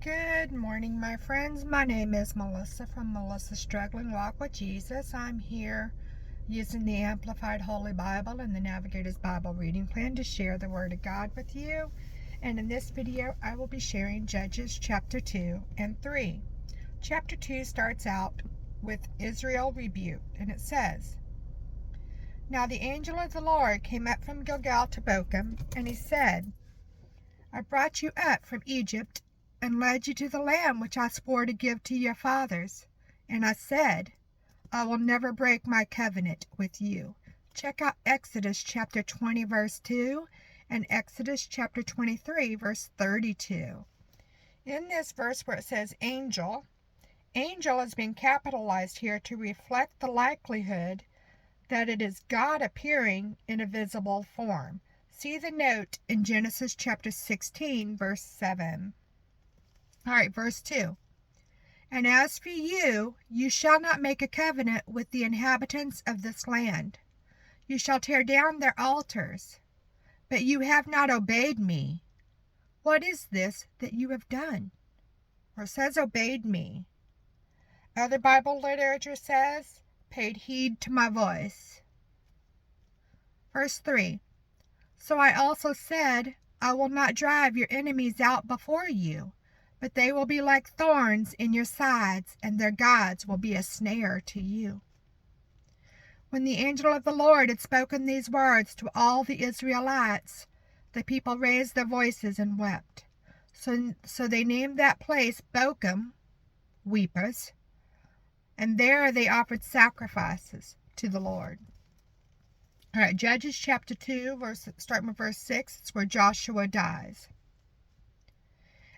Good morning, my friends. My name is Melissa from Melissa's Struggling Walk with Jesus. I'm here using the Amplified Holy Bible and the Navigator's Bible Reading Plan to share the Word of God with you. And in this video, I will be sharing Judges chapter 2 and 3. Chapter 2 starts out with Israel rebuked, and it says, "Now the angel of the Lord came up from Gilgal to Bochim, and he said, I brought you up from Egypt and led you to the land which I swore to give to your fathers. And I said, I will never break my covenant with you." Check out Exodus chapter 20, verse 2, and Exodus chapter 23, verse 32. In this verse where it says angel, angel has been capitalized here to reflect the likelihood that it is God appearing in a visible form. See the note in Genesis chapter 16, verse 7. All right, verse 2. "And as for you, you shall not make a covenant with the inhabitants of this land. You shall tear down their altars. But you have not obeyed me. What is this that you have done?" Or it says obeyed me. Other Bible literature says paid heed to my voice. Verse 3. "So I also said, I will not drive your enemies out before you, but they will be like thorns in your sides, and their gods will be a snare to you." When the angel of the Lord had spoken these words to all the Israelites, the people raised their voices and wept. So they named that place Bochim, weepers, and there they offered sacrifices to the Lord. All right, Judges chapter 2, starting with verse 6, it's where Joshua dies.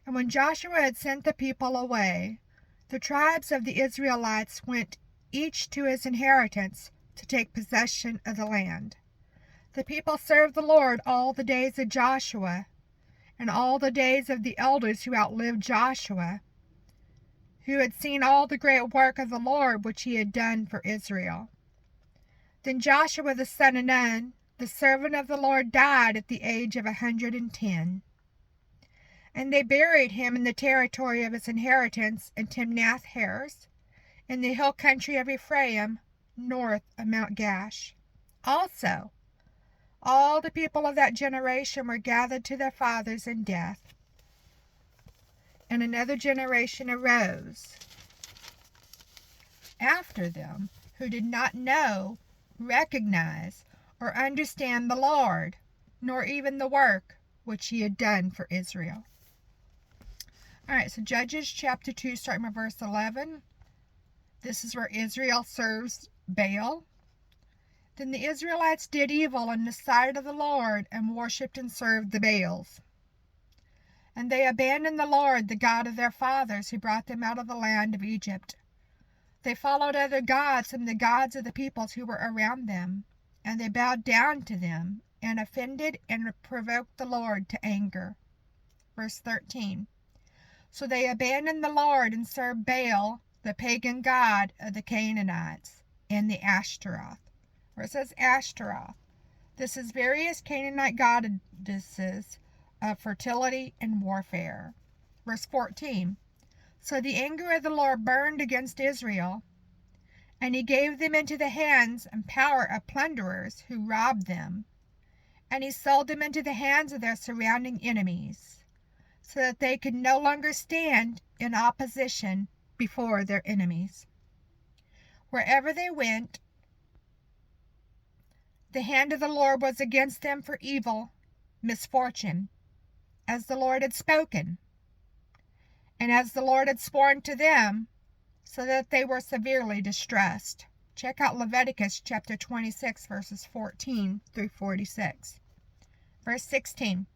"And when Joshua had sent the people away, the tribes of the Israelites went each to his inheritance to take possession of the land. The people served the Lord all the days of Joshua, and all the days of the elders who outlived Joshua, who had seen all the great work of the Lord which he had done for Israel. Then Joshua the son of Nun, the servant of the Lord, died at the age of 110. And they buried him in the territory of his inheritance in Timnath-Heres, in the hill country of Ephraim, north of Mount Gash. Also, all the people of that generation were gathered to their fathers in death. And another generation arose after them, who did not know, recognize, or understand the Lord, nor even the work which he had done for Israel." All right, so Judges chapter 2, starting with verse 11. This is where Israel serves Baal. "Then the Israelites did evil in the sight of the Lord, and worshipped and served the Baals. And they abandoned the Lord, the God of their fathers, who brought them out of the land of Egypt. They followed other gods and the gods of the peoples who were around them, and they bowed down to them, and offended and provoked the Lord to anger." Verse 13. "So they abandoned the Lord and served Baal, the pagan god of the Canaanites, and the Ashtaroth." Where it says Ashtaroth, this is various Canaanite goddesses of fertility and warfare. Verse 14. "So the anger of the Lord burned against Israel, and he gave them into the hands and power of plunderers who robbed them, and he sold them into the hands of their surrounding enemies, so that they could no longer stand in opposition before their enemies. Wherever they went, the hand of the Lord was against them for evil, misfortune, as the Lord had spoken, and as the Lord had sworn to them, so that they were severely distressed." Check out Leviticus chapter 26, verses 14 through 46. Verse 16.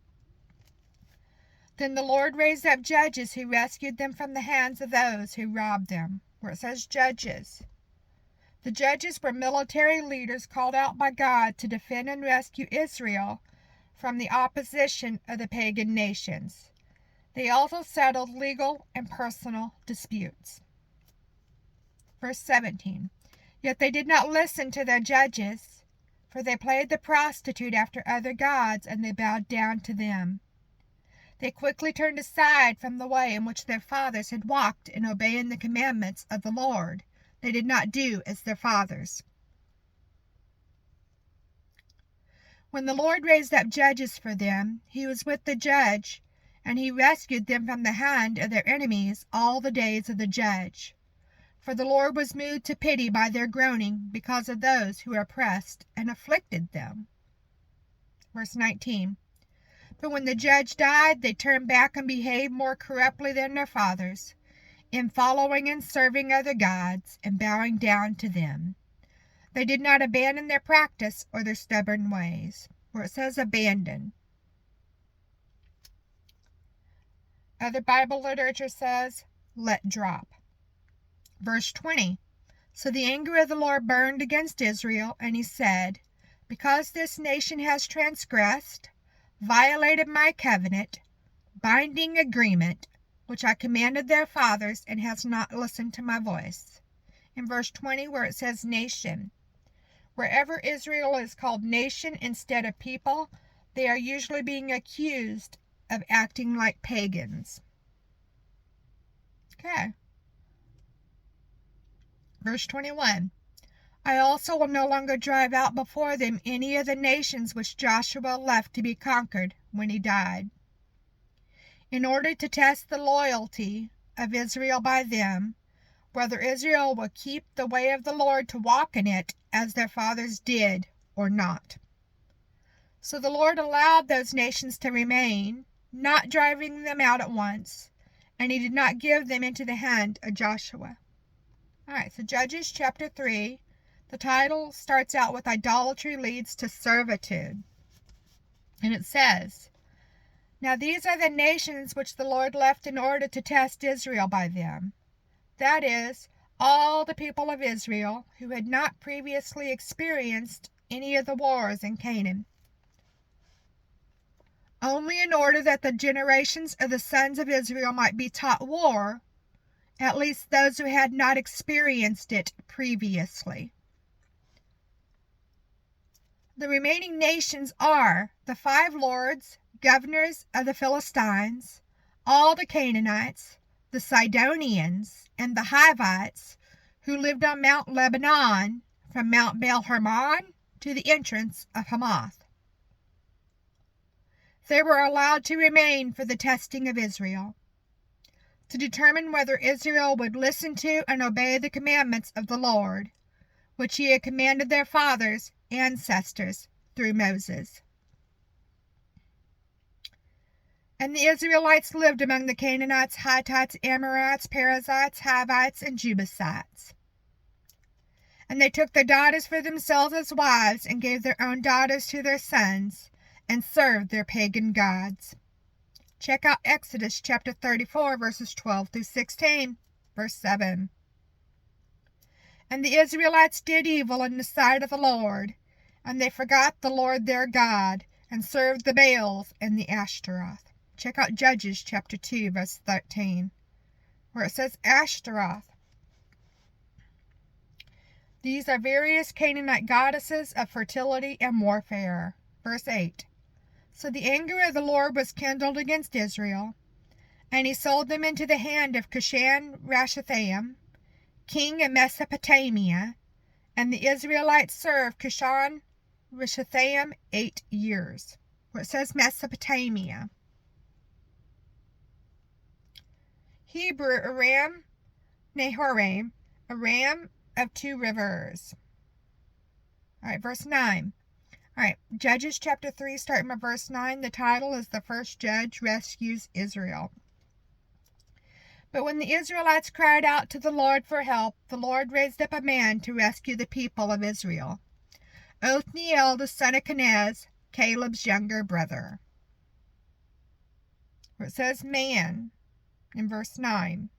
"Then the Lord raised up judges who rescued them from the hands of those who robbed them." Where it says judges, the judges were military leaders called out by God to defend and rescue Israel from the opposition of the pagan nations. They also settled legal and personal disputes. Verse 17. "Yet they did not listen to their judges, for they played the prostitute after other gods, and they bowed down to them. They quickly turned aside from the way in which their fathers had walked in obeying the commandments of the Lord. They did not do as their fathers. When the Lord raised up judges for them, he was with the judge, and he rescued them from the hand of their enemies all the days of the judge. For the Lord was moved to pity by their groaning because of those who oppressed and afflicted them. Verse 19. But when the judge died, they turned back and behaved more corruptly than their fathers, in following and serving other gods and bowing down to them. They did not abandon their practice or their stubborn ways. Where it says abandon. Other Bible literature says let drop. Verse 20. So the anger of the Lord burned against Israel, and he said, because this nation has transgressed, violated my covenant, binding agreement, which I commanded their fathers, and has not listened to my voice. In verse 20, where it says nation. Wherever Israel is called nation instead of people, they are usually being accused of acting like pagans. Okay. Verse 21. I also will no longer drive out before them any of the nations which Joshua left to be conquered when he died. In order to test the loyalty of Israel by them, whether Israel will keep the way of the Lord to walk in it as their fathers did or not. So the Lord allowed those nations to remain, not driving them out at once, and he did not give them into the hand of Joshua. All right, so Judges chapter 3. The title starts out with idolatry leads to servitude. And it says, now these are the nations which the Lord left in order to test Israel by them. That is, all the people of Israel who had not previously experienced any of the wars in Canaan. Only in order that the generations of the sons of Israel might be taught war, at least those who had not experienced it previously. The remaining nations are the 5 lords, governors of the Philistines, all the Canaanites, the Sidonians, and the Hivites, who lived on Mount Lebanon, from Mount Baal Hermon to the entrance of Hamath. They were allowed to remain for the testing of Israel, to determine whether Israel would listen to and obey the commandments of the Lord, which he had commanded their fathers, ancestors, through Moses. And the Israelites lived among the Canaanites, Hittites, Amorites, Perizzites, Hivites, and Jebusites. And they took their daughters for themselves as wives, and gave their own daughters to their sons, and served their pagan gods. Check out Exodus chapter 34, verses 12 through 16, verse 7. And the Israelites did evil in the sight of the Lord, and they forgot the Lord their God, and served the Baals and the Ashtaroth. Check out Judges chapter 2, verse 13, where it says Ashtaroth. These are various Canaanite goddesses of fertility and warfare. Verse 8. So the anger of the Lord was kindled against Israel, and he sold them into the hand of Cushan-Rishathaim, king of Mesopotamia, and the Israelites served Cushan-Rishathaim 8 years. Where it says Mesopotamia. Hebrew, Aram, Naharaim, Aram of 2 rivers. All right, verse 9. All right, Judges chapter 3, starting at verse 9. The title is The First Judge Rescues Israel. But when the Israelites cried out to the Lord for help, the Lord raised up a man to rescue the people of Israel. Othniel, the son of Kenaz, Caleb's younger brother. Where it says man in verse 9.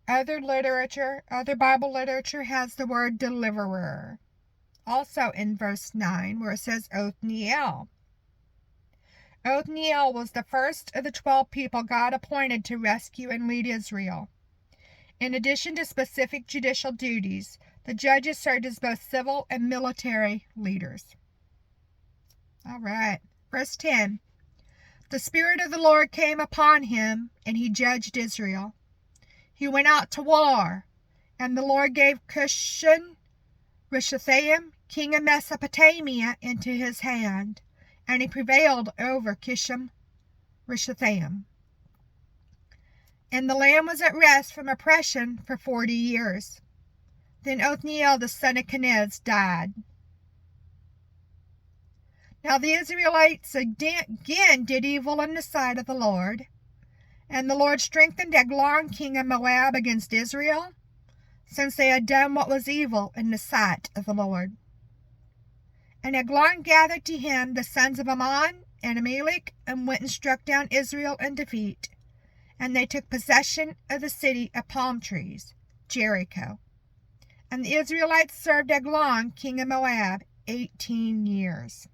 Other Bible literature has the word deliverer. Also in verse 9, where it says Othniel. Othniel was the first of the 12 people God appointed to rescue and lead Israel. In addition to specific judicial duties, the judges served as both civil and military leaders. All right, verse 10. The Spirit of the Lord came upon him, and he judged Israel. He went out to war, and the Lord gave Cushan-Rishathaim, king of Mesopotamia, into his hand, and he prevailed over Cushan-Rishathaim. And the land was at rest from oppression for 40 years. Then Othniel the son of Kenaz died. Now the Israelites again did evil in the sight of the Lord. And the Lord strengthened Eglon king of Moab against Israel, since they had done what was evil in the sight of the Lord. And Eglon gathered to him the sons of Ammon and Amalek, and went and struck down Israel in defeat. And they took possession of the city of palm trees, Jericho. And the Israelites served Eglon king of Moab 18 years.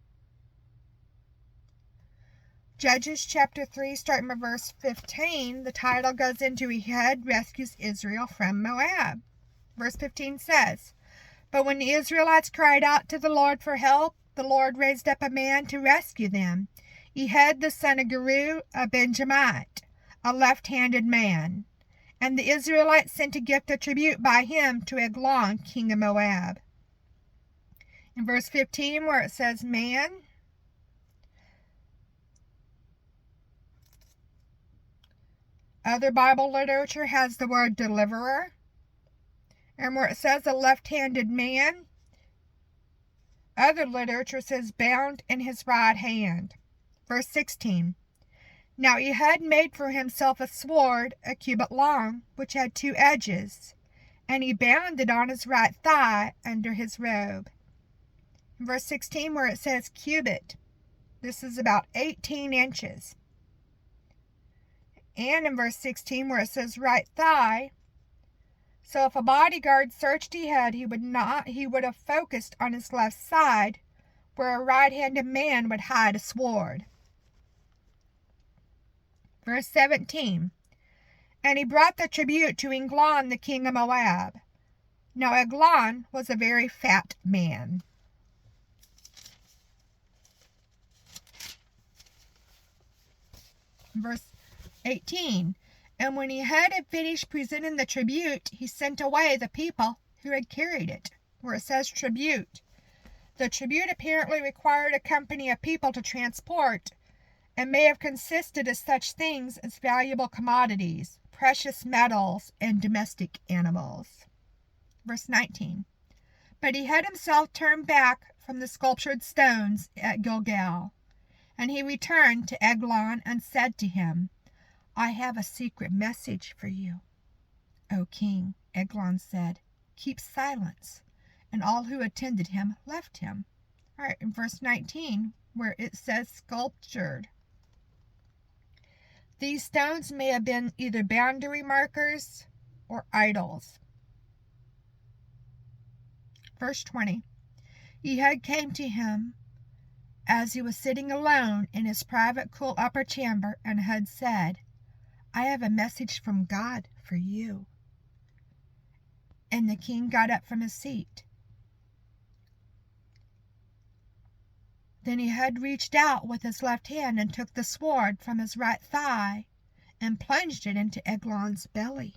Judges chapter 3, starting with verse 15, the title goes into Ehud rescues Israel from Moab. Verse 15 says, But when the Israelites cried out to the Lord for help, the Lord raised up a man to rescue them, Ehud the son of Guru, a Benjamite, a left-handed man. And the Israelites sent a gift of tribute by him to Eglon king of Moab. In verse 15, where it says man, other Bible literature has the word deliverer. And where it says a left-handed man, other literature says bound in his right hand. Verse 16. Now Ehud made for himself a sword, a cubit long, which had 2 edges, and he bound it on his right thigh under his robe. In verse 16, where it says cubit, this is about 18 inches. And in verse 16, where it says right thigh, so if a bodyguard searched Ehud, he would have focused on his left side, where a right-handed man would hide a sword. Verse 17, and he brought the tribute to Eglon the king of Moab. Now Eglon was a very fat man. Verse 18, and when Ehud had finished presenting the tribute, he sent away the people who had carried it. Where it says tribute, the tribute apparently required a company of people to transport, and may have consisted of such things as valuable commodities, precious metals, and domestic animals. Verse 19, but Ehud himself turned back from the sculptured stones at Gilgal, and he returned to Eglon and said to him, I have a secret message for you. O king, Eglon said, keep silence. And all who attended him left him. All right, in verse 19, where it says sculptured. These stones may have been either boundary markers or idols. Verse 20, Ehud came to him as he was sitting alone in his private cool upper chamber, and Ehud said, I have a message from God for you. And the king got up from his seat. Then Ehud reached out with his left hand and took the sword from his right thigh and plunged it into Eglon's belly.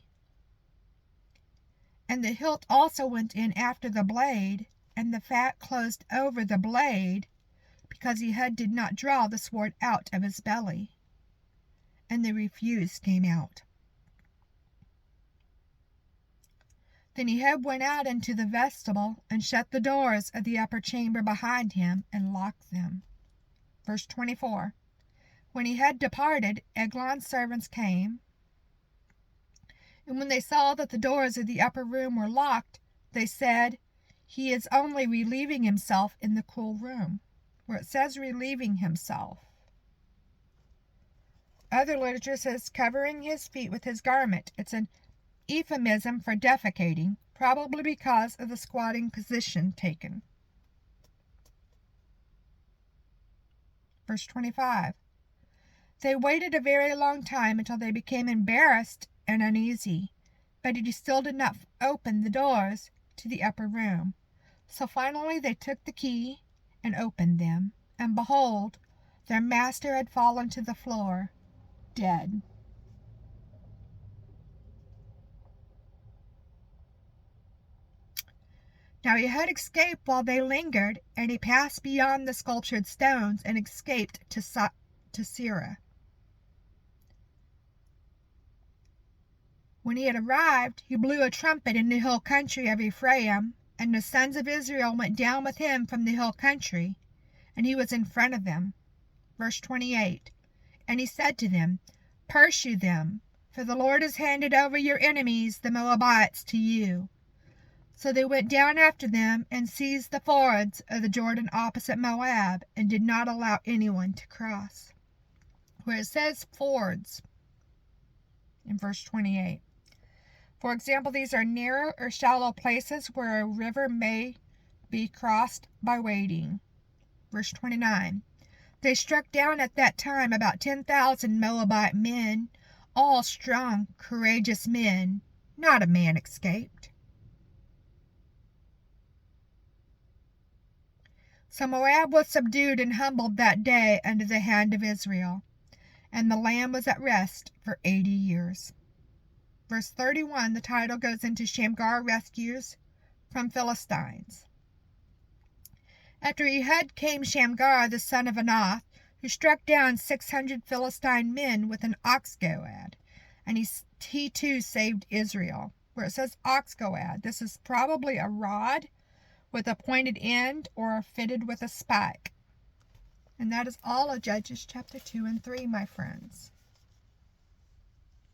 And the hilt also went in after the blade, and the fat closed over the blade, because Ehud did not draw the sword out of his belly. And the refuse came out. Then Ehud went out into the vestibule and shut the doors of the upper chamber behind him and locked them. Verse 24. When Ehud departed, Eglon's servants came, and when they saw that the doors of the upper room were locked, they said, He is only relieving himself in the cool room. Where it says relieving himself. Other literature says covering his feet with his garment. It's an euphemism for defecating, probably because of the squatting position taken. Verse 25. They waited a very long time until they became embarrassed and uneasy, but he still did not open the doors to the upper room. So finally they took the key and opened them, and behold, Their master had fallen to the floor, dead. Now he had escaped while they lingered, and he passed beyond the sculptured stones and escaped to Seirah. When he had arrived, he blew a trumpet in the hill country of Ephraim, and the sons of Israel went down with him from the hill country, and he was in front of them. Verse 28. And he said to them, Pursue them, for the Lord has handed over your enemies, the Moabites, to you. So they went down after them and seized the fords of the Jordan opposite Moab, and did not allow anyone to cross. Where it says fords in verse 28. For example, these are narrow or shallow places where a river may be crossed by wading. Verse 29. They struck down at that time about 10,000 Moabite men, all strong, courageous men. Not a man escaped. So Moab was subdued and humbled that day under the hand of Israel, and the land was at rest for 80 years. Verse 31, the title goes into Shamgar rescues from Philistines. After Ehud came Shamgar, the son of Anath, who struck down 600 Philistine men with an ox goad, and he too saved Israel. Where it says ox goad, this is probably a rod with a pointed end or fitted with a spike. And that is all of Judges chapter 2 and 3, my friends.